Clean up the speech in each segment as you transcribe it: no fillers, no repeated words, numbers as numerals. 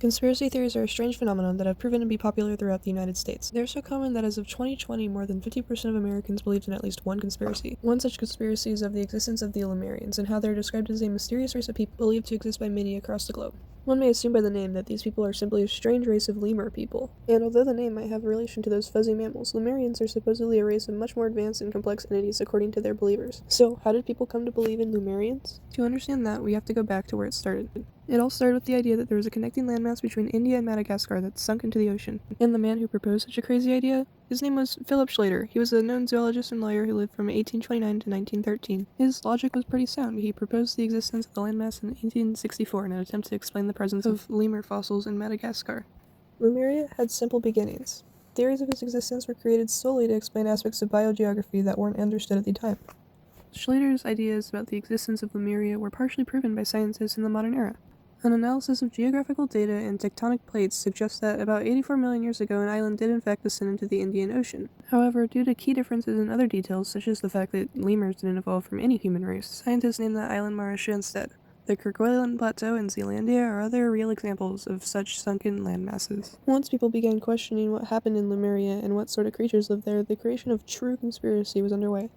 Conspiracy theories are a strange phenomenon that have proven to be popular throughout the United States. They are so common that as of 2020, more than 50% of Americans believed in at least one conspiracy. One such conspiracy is of the existence of the Lemurians, and how they are described as a mysterious race of people believed to exist by many across the globe. One may assume by the name that these people are simply a strange race of lemur people. And although the name might have relation to those fuzzy mammals, Lemurians are supposedly a race of much more advanced and complex entities according to their believers. So, how did people come to believe in Lemurians? To understand that, we have to go back to where it started. It all started with the idea that there was a connecting landmass between India and Madagascar that sunk into the ocean. And the man who proposed such a crazy idea? His name was Philip Schlater. He was a known zoologist and lawyer who lived from 1829 to 1913. His logic was pretty sound. He proposed the existence of the landmass in 1864 in an attempt to explain the presence of lemur fossils in Madagascar. Lemuria had simple beginnings. Theories of its existence were created solely to explain aspects of biogeography that weren't understood at the time. Schlater's ideas about the existence of Lemuria were partially proven by scientists in the modern era. An analysis of geographical data and tectonic plates suggests that about 84 million years ago an island did in fact descend into the Indian Ocean. However, due to key differences in other details, such as the fact that lemurs didn't evolve from any human race, scientists named that island Mauritius instead. The Kerguelen Plateau in Zealandia are other real examples of such sunken landmasses. Once people began questioning what happened in Lemuria and what sort of creatures lived there, the creation of true conspiracy was underway.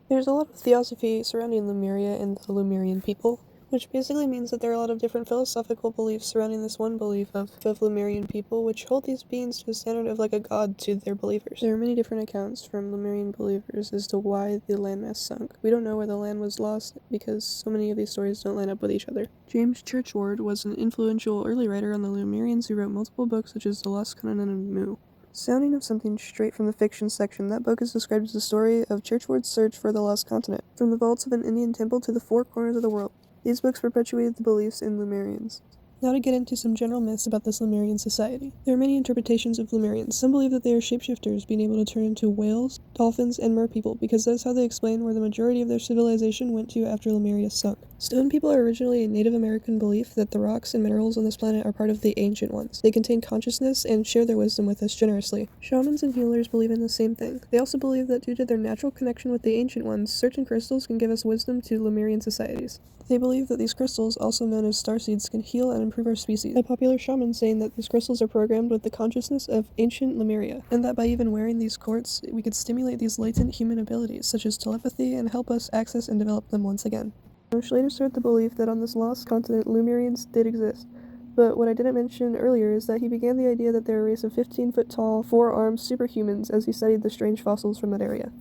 There's a lot of theosophy surrounding Lemuria and the Lemurian people, which basically means that there are a lot of different philosophical beliefs surrounding this one belief of Lemurian people, which hold these beings to a standard of like a god to their believers. There are many different accounts from Lemurian believers as to why the landmass sunk. We don't know where the land was lost because so many of these stories don't line up with each other. James Churchward was an influential early writer on the Lemurians who wrote multiple books such as The Lost Continent of Mu. Sounding of something straight from the fiction section, that book is described as the story of Churchward's search for the lost continent, from the vaults of an Indian temple to the four corners of the world. These books perpetuated the beliefs in Lemurians. Now to get into some general myths about this Lemurian society. There are many interpretations of Lemurians. Some believe that they are shapeshifters, being able to turn into whales, dolphins, and merpeople, because that's how they explain where the majority of their civilization went to after Lemuria sunk. Stone people are originally a Native American belief that the rocks and minerals on this planet are part of the Ancient Ones. They contain consciousness and share their wisdom with us generously. Shamans and healers believe in the same thing. They also believe that due to their natural connection with the Ancient Ones, certain crystals can give us wisdom to Lemurian societies. They believe that these crystals, also known as starseeds, can heal and improve our species. A popular shaman saying that these crystals are programmed with the consciousness of ancient Lemuria, and that by even wearing these quartz, we could stimulate these latent human abilities, such as telepathy, and help us access and develop them once again. Schlater started the belief that on this lost continent, Lemurians did exist. But what I didn't mention earlier is that he began the idea that they're a race of 15-foot-tall, four-armed superhumans as he studied the strange fossils from that area.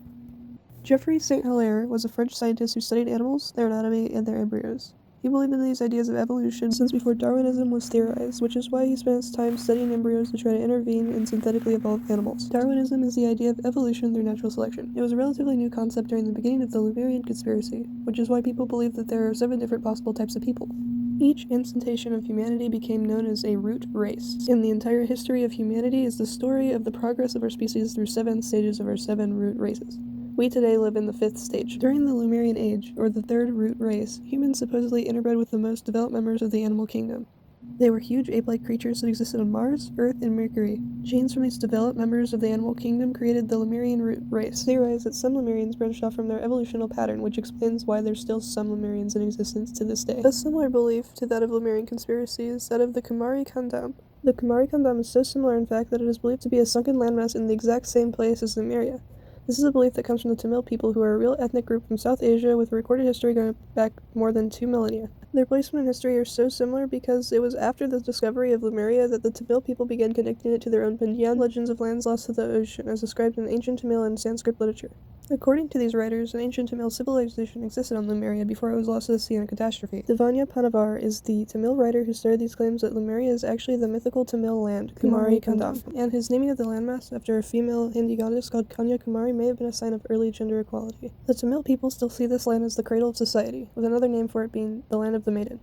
Geoffroy St. Hilaire was a French scientist who studied animals, their anatomy, and their embryos. He believed in these ideas of evolution since before Darwinism was theorized, which is why he spent his time studying embryos to try to intervene in synthetically evolved animals. Darwinism is the idea of evolution through natural selection. It was a relatively new concept during the beginning of the Lemurian conspiracy, which is why people believe that there are 7 different possible types of people. Each instantation of humanity became known as a root race, and the entire history of humanity is the story of the progress of our species through 7 stages of our 7 root races. We today live in the 5th stage. During the Lemurian Age, or the 3rd root race, humans supposedly interbred with the most developed members of the animal kingdom. They were huge ape-like creatures that existed on Mars, Earth, and Mercury. Genes from these developed members of the animal kingdom created the Lemurian root race. Theorize that some Lemurians branched off from their evolutional pattern, which explains why there's still some Lemurians in existence to this day. A similar belief to that of Lemurian conspiracy is that of the Kumari Kandam. The Kumari Kandam is so similar, in fact, that it is believed to be a sunken landmass in the exact same place as Lemuria. This is a belief that comes from the Tamil people, who are a real ethnic group from South Asia with a recorded history going back more than 2 millennia. Their placement in history are so similar because it was after the discovery of Lemuria that the Tamil people began connecting it to their own Pandian legends of lands lost to the ocean, as described in ancient Tamil and Sanskrit literature. According to these writers, an ancient Tamil civilization existed on Lemuria before it was lost to the sea in a catastrophe. Devanya Panavar is the Tamil writer who started these claims that Lemuria is actually the mythical Tamil land, Kumari Kandam, and his naming of the landmass after a female Hindi goddess called Kanya Kumari may have been a sign of early gender equality. The Tamil people still see this land as the cradle of society, with another name for it being the land of the maiden.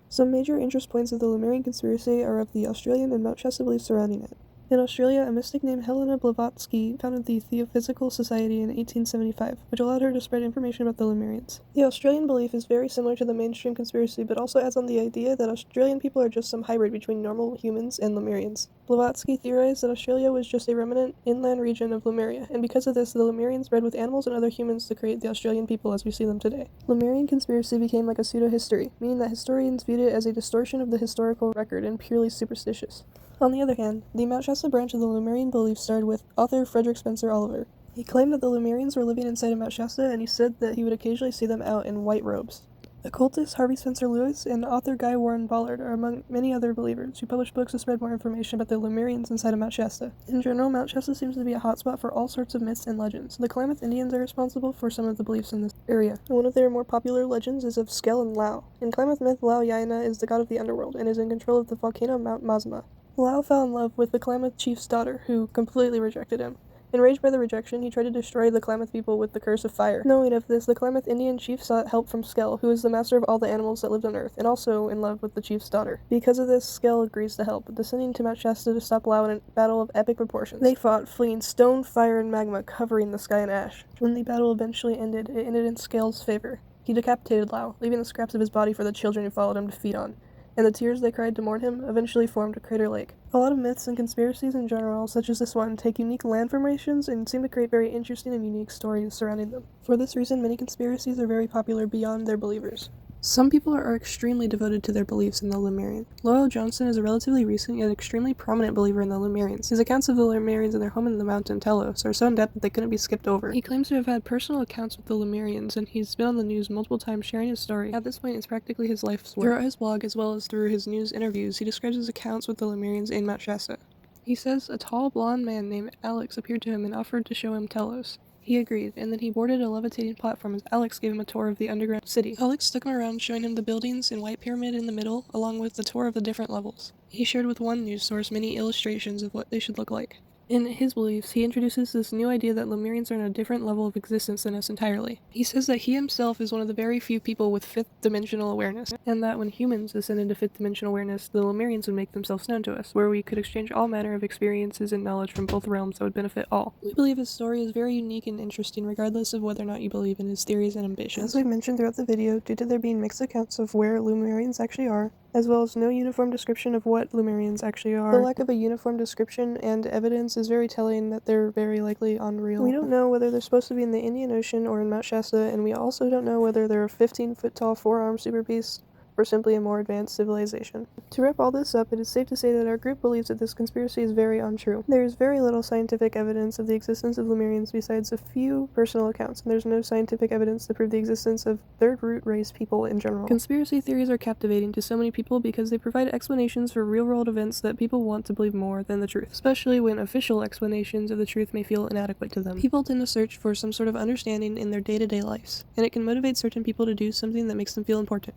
Some major interest points of the Lemurian conspiracy are of the Australian and Mount Shasta beliefs surrounding it. In Australia, a mystic named Helena Blavatsky founded the Theosophical Society in 1875, which allowed her to spread information about the Lemurians. The Australian belief is very similar to the mainstream conspiracy, but also adds on the idea that Australian people are just some hybrid between normal humans and Lemurians. Blavatsky theorized that Australia was just a remnant inland region of Lemuria, and because of this, the Lemurians bred with animals and other humans to create the Australian people as we see them today. Lemurian conspiracy became like a pseudo-history, meaning that historians viewed it as a distortion of the historical record and purely superstitious. On the other hand, the Mount Shasta branch of the Lemurian belief started with author Frederick Spencer Oliver. He claimed that the Lemurians were living inside of Mount Shasta, and he said that he would occasionally see them out in white robes. Occultist Harvey Spencer Lewis and author Guy Warren Ballard are among many other believers who publish books to spread more information about the Lemurians inside of Mount Shasta. In general, Mount Shasta seems to be a hotspot for all sorts of myths and legends. The Klamath Indians are responsible for some of the beliefs in this area. One of their more popular legends is of Skell and Lau. In Klamath myth, Lau Yaina is the god of the underworld and is in control of the volcano Mount Mazama. Lau fell in love with the Klamath chief's daughter, who completely rejected him. Enraged by the rejection, he tried to destroy the Klamath people with the curse of fire. Knowing of this, the Klamath Indian chief sought help from Skell, who is the master of all the animals that lived on Earth, and also in love with the chief's daughter. Because of this, Skell agrees to help, descending to Mount Shasta to stop Lau in a battle of epic proportions. They fought, fleeing stone, fire, and magma, covering the sky in ash. When the battle eventually ended, it ended in Skell's favor. He decapitated Lau, leaving the scraps of his body for the children who followed him to feed on, and the tears they cried to mourn him eventually formed a crater lake. A lot of myths and conspiracies in general, such as this one, take unique land formations and seem to create very interesting and unique stories surrounding them. For this reason, many conspiracies are very popular beyond their believers. Some people are extremely devoted to their beliefs in the Lemurian. Loyal Johnson is a relatively recent yet extremely prominent believer in the Lemurians. His accounts of the Lemurians and their home in the mountain Telos are so in-depth that they couldn't be skipped over. He claims to have had personal accounts with the Lemurians, and he's been on the news multiple times sharing his story. At this point, it's practically his life's work. Throughout his blog, as well as through his news interviews, he describes his accounts with the Lemurians in Mount Shasta. He says a tall, blonde man named Alex appeared to him and offered to show him Telos. He agreed, and then he boarded a levitating platform as Alex gave him a tour of the underground city. Alex took him around, showing him the buildings and White Pyramid in the middle, along with the tour of the different levels. He shared with one news source many illustrations of what they should look like. In his beliefs, he introduces this new idea that Lemurians are in a different level of existence than us entirely. He says that he himself is one of the very few people with fifth-dimensional awareness, and that when humans ascend into fifth-dimensional awareness, the Lemurians would make themselves known to us, where we could exchange all manner of experiences and knowledge from both realms that would benefit all. We believe his story is very unique and interesting, regardless of whether or not you believe in his theories and ambitions. As we've mentioned throughout the video, due to there being mixed accounts of where Lemurians actually are, as well as no uniform description of what Lemurians actually are. The lack of a uniform description and evidence is very telling that they're very likely unreal. We don't know whether they're supposed to be in the Indian Ocean or in Mount Shasta, and we also don't know whether they're a 15-foot-tall four-armed super beast or simply a more advanced civilization. To wrap all this up, it is safe to say that our group believes that this conspiracy is very untrue. There is very little scientific evidence of the existence of Lemurians besides a few personal accounts, and there's no scientific evidence to prove the existence of third root race people in general. Conspiracy theories are captivating to so many people because they provide explanations for real-world events that people want to believe more than the truth, especially when official explanations of the truth may feel inadequate to them. People tend to search for some sort of understanding in their day-to-day lives, and it can motivate certain people to do something that makes them feel important,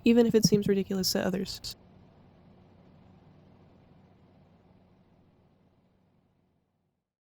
even if it seems ridiculous to others.